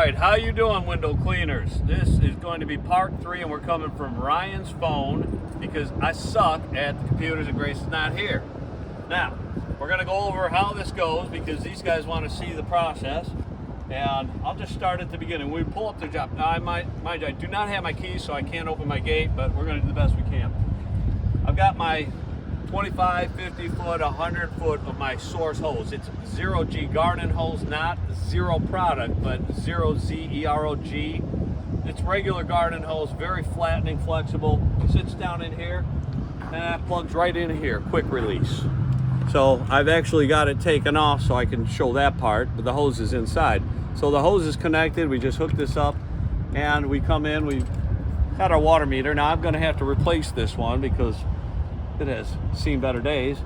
right, how you doing, window cleaners? This is going to be part 3, and we're coming from Ryan's phone because I suck at the computers and Grace is not here. Now, we're going to go over how this goes because these guys want to see the process, and I'll just start at the beginning. We pull up the job. Now, I do not have my keys, so I can't open my gate, but we're going to do the best we can. I've got my 25, 50 foot, 100 foot of my source hose. It's 0G garden hose, not zero product, but 0Z-E-R-O-G. It's regular garden hose, very flattening, flexible. It sits down in here and it plugs right in here, quick release. So I've actually got it taken off so I can show that part, but the hose is inside. So the hose is connected, we just hooked this up and we come in, we got our water meter. Now I'm gonna have to replace this one because it has seen better days,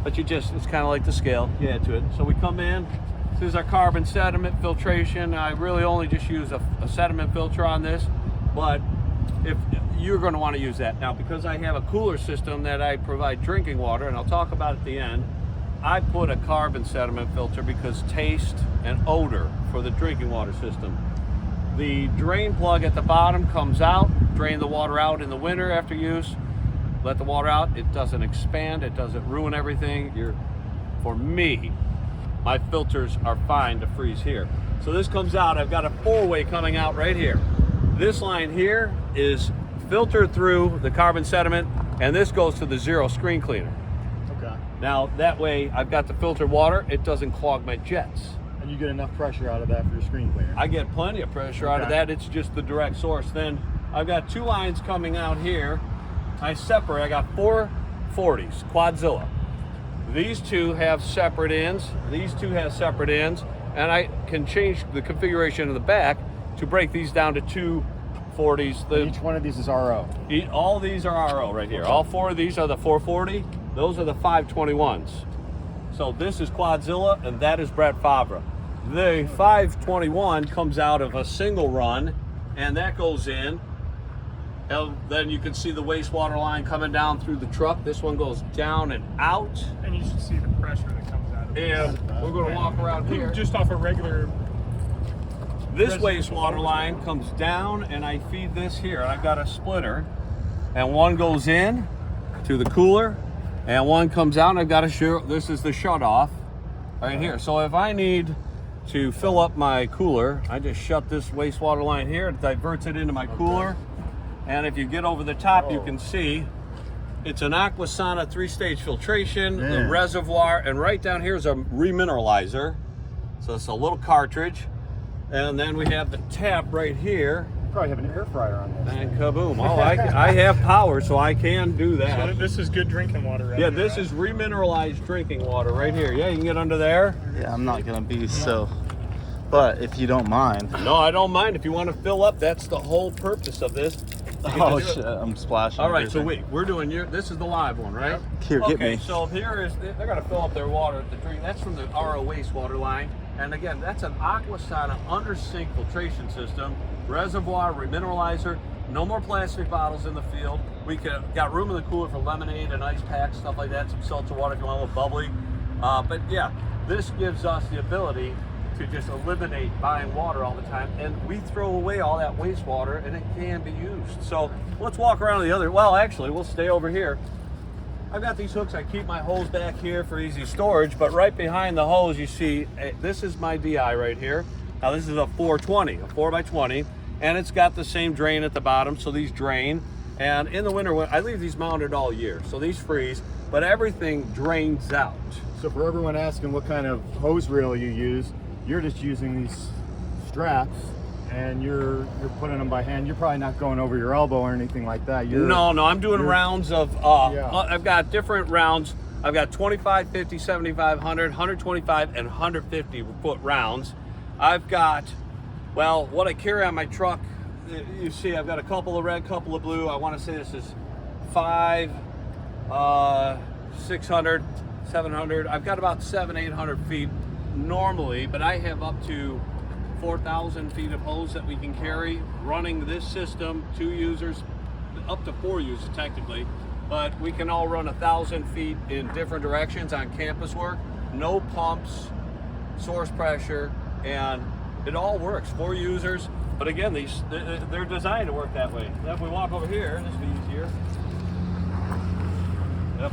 but it's kind of like the scale, you add to it. So we come in, this is our carbon sediment filtration. I really only just use a sediment filter on this, but if you're going to want to use that. Now, because I have a cooler system that I provide drinking water, and I'll talk about at the end, I put a carbon sediment filter because taste and odor for the drinking water system. The drain plug at the bottom comes out, drain the water out in the winter after use. Let the water out, it doesn't expand, it doesn't ruin everything. For me, my filters are fine to freeze here. So this comes out, I've got a 4-way coming out right here. This line here is filtered through the carbon sediment, and this goes to the zero screen cleaner. Okay. Now that way, I've got the filtered water, it doesn't clog my jets. And you get enough pressure out of that for your screen cleaner? I get plenty of pressure out of that, it's just the direct source. Then I've got 2 lines coming out here. I got 4 40s, Quadzilla. These 2 have separate ends, these 2 have separate ends, and I can change the configuration of the back to break these down to 2 40s. Each one of these is RO? All these are RO right here. All 4 of these are the 440, those are the 521s. So this is Quadzilla, and that is Brett Favre. The 521 comes out of a single run, and that goes in. And then you can see the wastewater line coming down through the truck. This one goes down and out. And you should see the pressure that comes out of it. And we're going to walk around here. Just off a regular... This wastewater line comes down and I feed this here. And I've got a splitter. And one goes in to the cooler. And one comes out and I've got this is the shut off right here. So if I need to fill up my cooler, I just shut this wastewater line here. It diverts it into my cooler. And if you get over the top, you can see it's an Aquasana 3-stage filtration, the reservoir, and right down here is a remineralizer. So it's a little cartridge. And then we have the tap right here. You probably have an air fryer on this. And kaboom. Oh, I have power, so I can do that. So this is good drinking water right Yeah, here, this is remineralized drinking water right here. Yeah, you can get under there. Yeah, I'm not going to be so... But if you don't mind. No, I don't mind. If you want to fill up, that's the whole purpose of this. Oh shit, I'm splashing. All right, so we're doing this is the live one, right? Here, get me. So here is, they're gonna fill up their water to drink. That's from the RO wastewater line. And again, that's an Aquasana under sink filtration system, reservoir, remineralizer, no more plastic bottles in the field. We got room in the cooler for lemonade and ice packs, stuff like that, some seltzer water if you want a little bubbly. But yeah, this gives us the ability to just eliminate buying water all the time, and we throw away all that wastewater and it can be used. So let's walk around the other, well actually we'll stay over here. I've got these hooks, I keep my hose back here for easy storage, but right behind the hose you see, this is my DI right here. Now this is a 420, a 4x20, and it's got the same drain at the bottom, so these drain. And in the winter, I leave these mounted all year, so these freeze, but everything drains out. So for everyone asking what kind of hose reel you use, you're just using these straps and you're putting them by hand. You're probably not going over your elbow or anything like that. No, I'm doing rounds of, I've got different rounds. I've got 25, 50, 75, 100, 125, and 150 foot rounds. I've got, well, what I carry on my truck, you see I've got a couple of red, couple of blue. I want to say this is 5, 600, 700. I've got about 800 feet normally, but I have up to 4,000 feet of hose that we can carry running this system. 2 users, up to 4 users technically, but we can all run 1,000 feet in different directions on campus work. No pumps, source pressure, and it all works. 4 users, but again, they're designed to work that way. Now if we walk over here, this will be easier. Yep.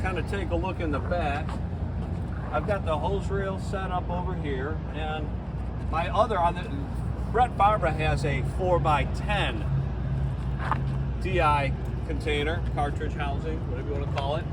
Kind of take a look in the back. I've got the hose reel set up over here, and my other Brett Barbara has a 4x10 DI container, cartridge housing, whatever you want to call it.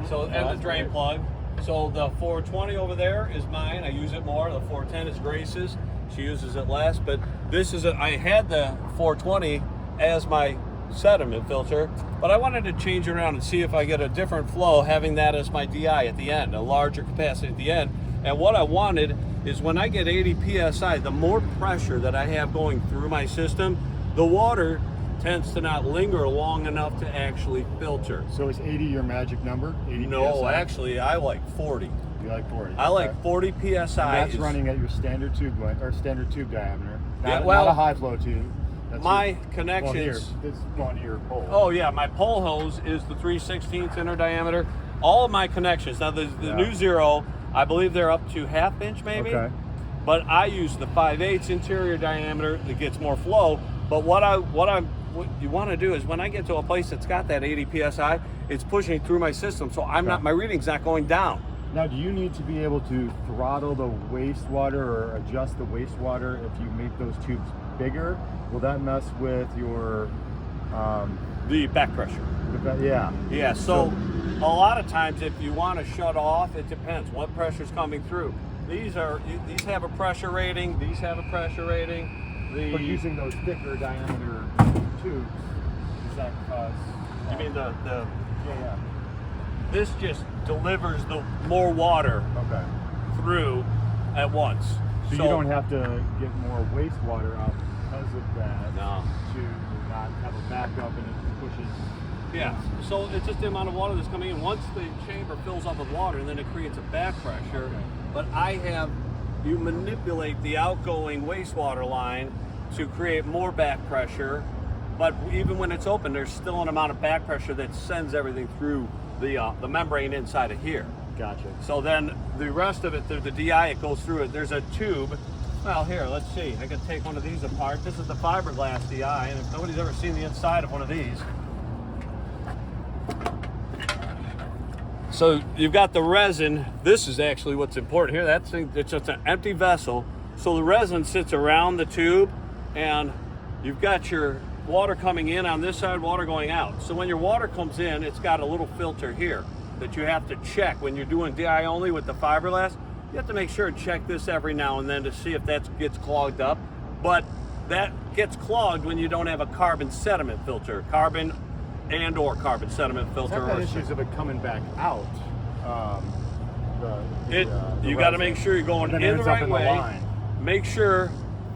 So, and the drain plug. So the 420 over there is mine. I use it more. The 410 is Grace's. She uses it less. But this is I had the 420 as my sediment filter, but I wanted to change it around and see if I get a different flow having that as my DI at the end, a larger capacity at the end. And what I wanted is when I get 80 PSI, the more pressure that I have going through my system, the water tends to not linger long enough to actually filter. So is 80 your magic number? 80 No, PSI? Actually, I like 40. You like 40? I like 40 PSI. And that's running at your standard tube or standard tube diameter. Yeah, Not a high flow tube. That's my connections. This is going to your pole. Oh yeah, my pole hose is the 3/16 inner diameter. All of my connections. Now the new Zero, I believe they're up to 1/2 inch maybe. Okay. But I use the 5/8 interior diameter that gets more flow. But what you want to do is when I get to a place that's got that 80 PSI, it's pushing through my system, so my reading's not going down. Now, do you need to be able to throttle the wastewater or adjust the wastewater if you make those tubes bigger? Will that mess with your The back pressure. yeah. Yeah, so a lot of times if you want to shut off, it depends what pressure's coming through. These have a pressure rating, these have a pressure rating. But using those thicker diameter tubes, does that cause... You mean the Yeah. this just delivers the more water Okay. through at once. So you don't have to get more wastewater out because of that. No. To not have a backup and it pushes. Yeah, so it's just the amount of water that's coming in. Once the chamber fills up with water, and then it creates a back pressure. Okay. But you manipulate the outgoing wastewater line to create more back pressure. But even when it's open, there's still an amount of back pressure that sends everything through the membrane inside of here. Gotcha. So then the rest of it, through the DI, it goes through it. There's a tube. Well, here, let's see. I can take one of these apart. This is the fiberglass DI, and if nobody's ever seen the inside of one of these. So you've got the resin. This is actually what's important here. That thing, it's just an empty vessel. So the resin sits around the tube, and you've got your water coming in on this side, water going out. So when your water comes in, it's got a little filter here that you have to check when you're doing DI only with the fiberglass. You have to make sure and check this every now and then to see if that gets clogged up. But that gets clogged when you don't have a carbon sediment filter, carbon sediment filter. It's not that issues of it coming back out. You got to make sure you're going in the right way. Line. Make sure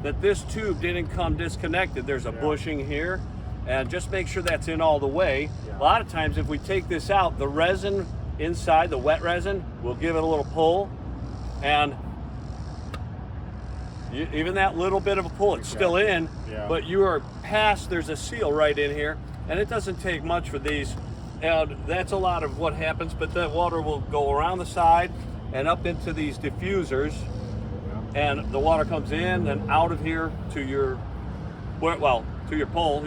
that this tube didn't come disconnected. There's a bushing here, and just make sure that's in all the way. Yeah. A lot of times if we take this out, the resin inside, the wet resin, will give it a little pull, and even that little bit of a pull, it's still in, but you are past, there's a seal right in here, and it doesn't take much for these, and that's a lot of what happens, but the water will go around the side and up into these diffusers, and the water comes in and out of here to your pole.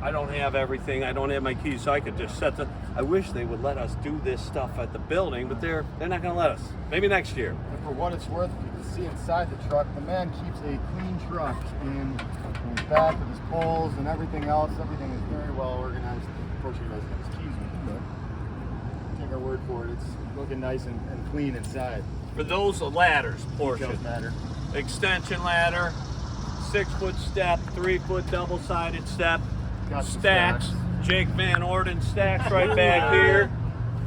I don't have everything. I don't have my keys, so I could just set the. I wish they would let us do this stuff at the building, but they're not going to let us. Maybe next year. And for what it's worth, you can see inside the truck, the man keeps a clean truck in his back with his poles and everything else. Everything is very well organized. Of course, he doesn't have his keys with him, but take our word for it. It's looking nice and clean inside. For those ladders portion, Details matter. extension ladder, 6-foot step, 3-foot double-sided step, Got some stacks. Jake Van Orden stacks right back here.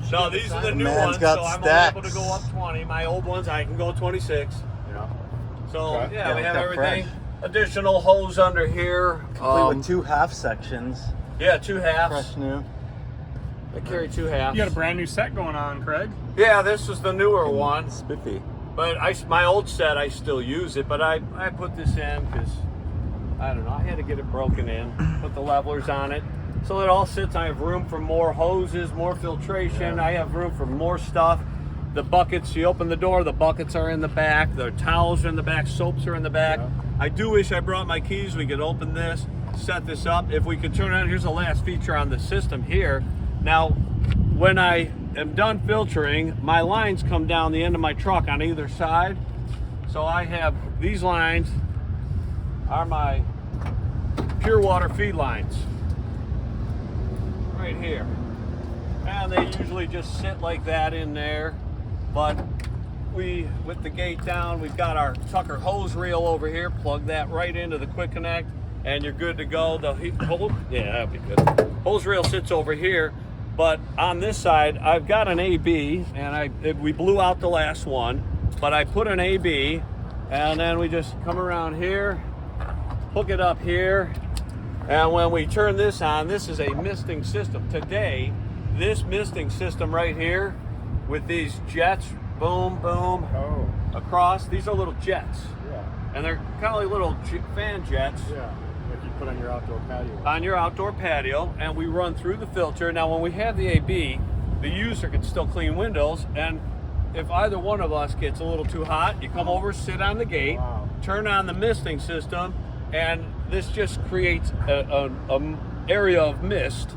So these are the new man's ones, got so I'm stacks. able to go up 20. My old ones, I can go 26. Yeah. So Okay. yeah, we have they're everything. fresh. Additional hose under here. Complete with 2 half sections. Yeah, 2 halves. Fresh new. I carry 2 halves. You got a brand new set going on, Craig. Yeah, this is the newer one. Spiffy. But my old set, I still use it, but I put this in because, I don't know, I had to get it broken in, put the levelers on it. So it all sits, I have room for more hoses, more filtration, I have room for more stuff. the buckets, you open the door, the buckets are in the back, the towels are in the back, soaps are in the back. Yeah. I do wish I brought my keys. We could open this, set this up. If we could turn on, here's the last feature on the system here. Now, when I am done filtering, my lines come down the end of my truck on either side. So I have these lines are my pure water feed lines right here. And they usually just sit like that in there. With the gate down, we've got our Tucker hose reel over here. Plug that right into the quick connect and you're good to go. Yeah, that'd be good. Hose reel sits over here. But on this side, I've got an AB, and we blew out the last one, but I put an AB, and then we just come around here, hook it up here, and when we turn this on, this is a misting system. Today, this misting system right here, with these jets, boom, boom, across, these are little jets. Yeah. And they're kind of like little fan jets. Yeah. Like you put on your outdoor patio. On your outdoor patio, and we run through the filter. Now, when we have the AB, the user can still clean windows, and if either one of us gets a little too hot, you come over, sit on the gate, turn on the misting system, and this just creates an area of mist.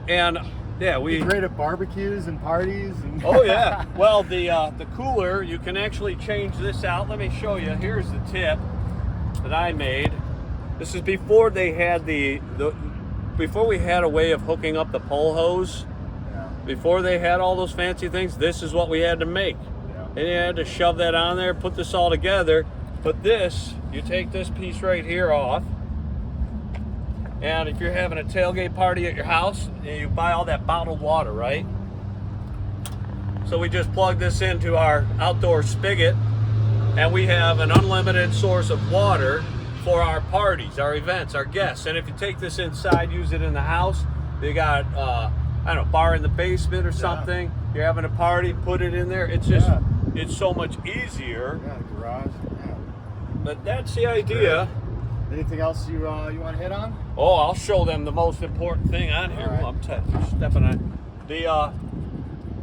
And yeah, Be great at barbecues and parties. And oh yeah. Well, the cooler, you can actually change this out. Let me show you. Here's the tip that I made. This is before they had before we had a way of hooking up the pole hose. Yeah. Before they had all those fancy things, this is what we had to make. Yeah. And you had to shove that on there, put this all together. But this, you take this piece right here off. And if you're having a tailgate party at your house, you buy all that bottled water, right? So we just plug this into our outdoor spigot, and we have an unlimited source of water for our parties, our events, our guests. And if you take this inside, use it in the house, you got, I don't know, bar in the basement or something, you're having a party, put it in there. It's just, it's so much easier. Yeah, the garage. Yeah. But that's the idea. Anything else you want to hit on? Oh, I'll show them the most important thing on here. Right. Well, I'm stepping on.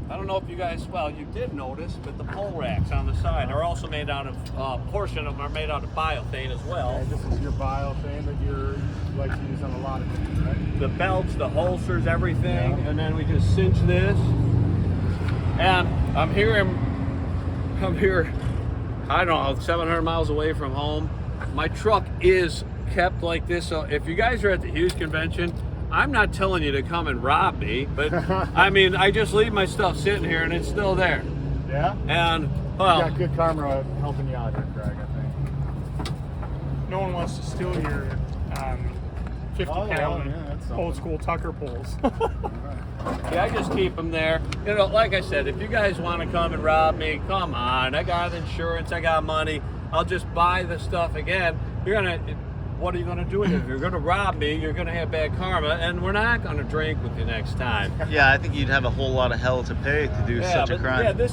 I don't know if you guys, well, you did notice, but the pole racks on the side are also made out of, portion of them are made out of biothane as well. Okay, this is your biothane that you like to use on a lot of things, right? The belts, the holsters, everything, and then we just cinch this. And I'm here, I don't know, 700 miles away from home. My truck is kept like this, so if you guys are at the Huge Convention, I'm not telling you to come and rob me, but I mean, I just leave my stuff sitting here and it's still there. Yeah? And, well, You got good karma helping you out here, Craig, I think. No one wants to steal your 50-pound old school Tucker poles. yeah, I just keep them there. You know, like I said, if you guys want to come and rob me, come on. I got insurance, I got money. I'll just buy the stuff again. What are you gonna do with it? If you're gonna rob me, you're gonna have bad karma, and we're not gonna drink with you next time. Yeah, I think you'd have a whole lot of hell to pay to do such a crime. Yeah, the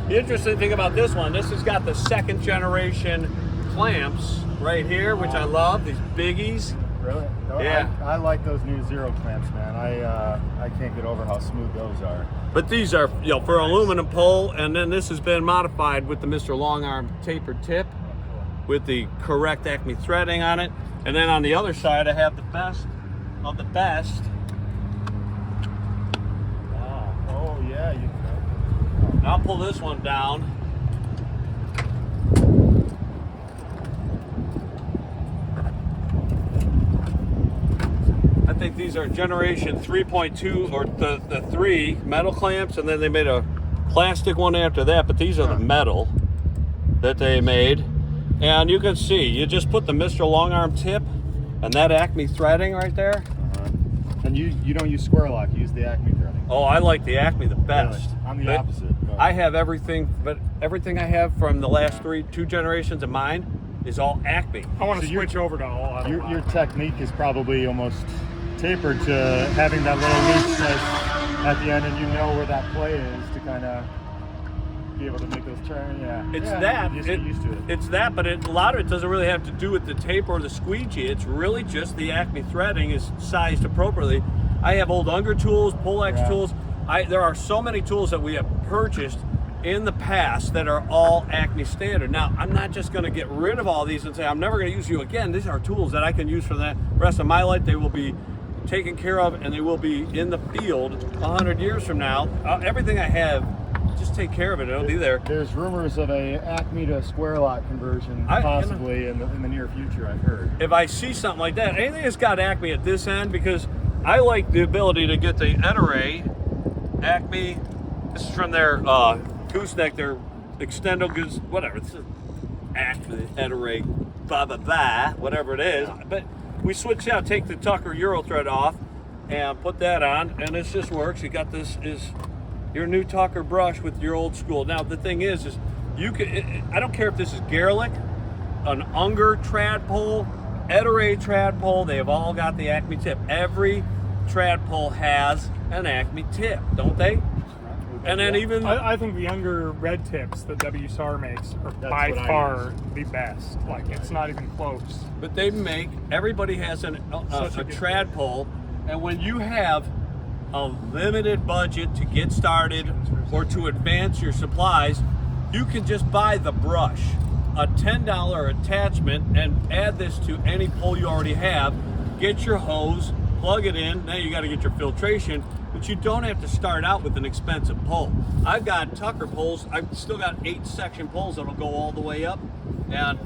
interesting thing about this one, this has got the second generation clamps right here, which I love, these biggies. Really? No, Yeah. I like those new Zero clamps, man. I can't get over how smooth those are. But these are, you know, for aluminum pole, and then this has been modified with the Mr. Long Arm tapered tip with the correct Acme threading on it. And then on the other side, I have the best of the best. Wow. Oh, yeah. And I'll pull this one down. I think these are generation 3.2 or the 3 metal clamps, and then they made a plastic one after that, but these are the metal that they made. And you can see, you just put the Mr. Long Arm tip and that Acme threading right there. And you don't use square lock, you use the Acme threading. Oh, I like the Acme the best. Really? I'm the But opposite. But I have everything, but everything I have from the last two generations of mine is all Acme. I want to So switch over to all out of your technique is probably almost tapered to having that little loose at the end, and you know where that play is to kind of be able to make those turns. Yeah, It's yeah, that. you just get used to it. It's that, but a lot of it doesn't really have to do with the tape or the squeegee. It's really just the Acme threading is sized appropriately. I have old Unger tools, Polex tools. There are so many tools that we have purchased in the past that are all Acme standard. Now, I'm not just going to get rid of all these and say I'm never going to use you again. These are tools that I can use for the rest of my life. They will be taken care of, and they will be in the field 100 years from now. Everything I have, just take care of it. It'll be there. There's rumors of a Acme to Square Lot conversion possibly in the near future, I've heard. If I see something like that, anything that's got Acme at this end, because I like the ability to get the Ed-Array Acme. This is from their gooseneck, their extendo goose, whatever. It's Acme Ed-Array, whatever it is. But we switch out, take the Tucker Euro thread off, and put that on, and this just works. You got this is your new Tucker brush with your old school. Now the thing is you can. I don't care if this is Garlic, an Unger trad pole, Ed-Array trad pole. They have all got the Acme tip. Every trad pole has an Acme tip, don't they? And then even I think the younger red tips that WSR makes are by far the best. Like, it's not even close. But they make, everybody has a trad pole, and when you have a limited budget to get started or to advance your supplies, you can just buy the brush, a $10 attachment, and add this to any pole you already have. Get your hose, plug it in. Now you got to get your filtration, but you don't have to start out with an expensive pole. I've got Tucker poles. I've still got 8-section poles that'll go all the way up. And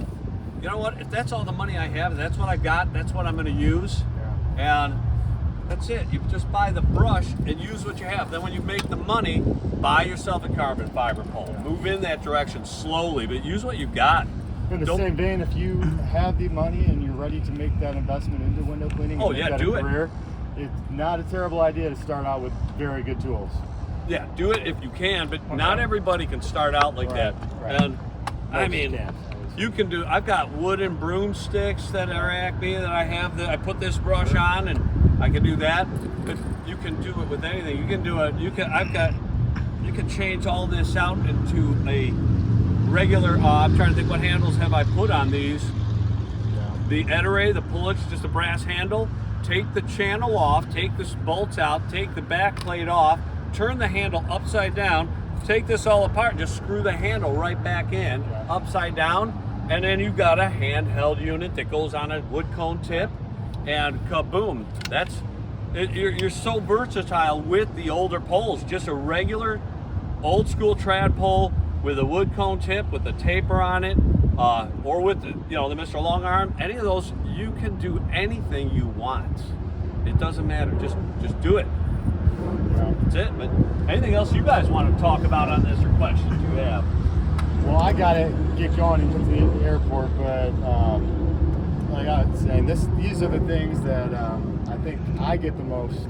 you know what? If that's all the money I have, that's what I got. That's what I'm going to use. And that's it. You just buy the brush and use what you have. Then when you make the money, buy yourself a carbon fiber pole. Move in that direction slowly, but use what you've got. In the same vein, if you have the money and you're ready to make that investment into window cleaning, do it. It's not a terrible idea to start out with very good tools. Yeah, do it if you can, but not everybody can start out like that. Right. And I mean, you can do. I've got wooden broomsticks that are Acme that I have. That I put this brush on, and I can do that. But you can do it with anything. You can do it. You can change all this out into a regular. I'm trying to think what handles have I put on these. The Ed-Array, the pullage, just a brass handle. Take the channel off, take the bolts out, take the back plate off, turn the handle upside down, take this all apart, just screw the handle right back in, upside down, and then you've got a handheld unit that goes on a wood cone tip, and kaboom. You're so versatile with the older poles. Just a regular old school trad pole with a wood cone tip with a taper on it, or with the Mr. Long Arm. Any of those, you can do anything you want. It doesn't matter. Just do it. That's it. But anything else you guys want to talk about on this, or questions you have? Well, I gotta get going and get to the airport, but like I was saying, these are the things that I think I get the most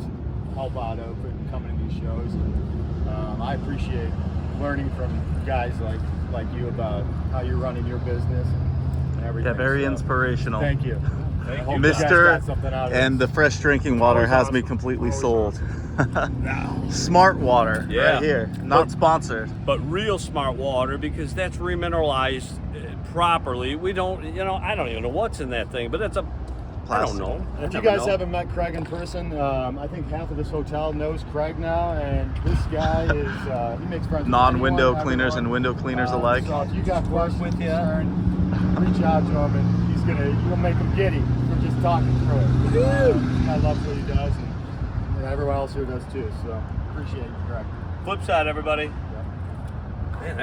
help out of coming to these shows. I appreciate learning from guys like you about how you're running your business and everything. Yeah, very inspirational. Thank you. Thank you. Mr. Out and the fresh drinking water has me completely sold. Smart water, right here. Not sponsored. But real smart water, because that's remineralized properly. We don't, I don't even know what's in that thing, but it's I don't know. If you guys haven't met Craig in person, I think half of this hotel knows Craig now, and this guy is, he makes friends with non-window anyone, cleaners everyone. and window cleaners alike. So if you got questions with you, reach out to him, and you'll make him giddy for just talking through it. I love what he does, and everyone else here does too, so appreciate you, Craig. Flip side, everybody. Man, that's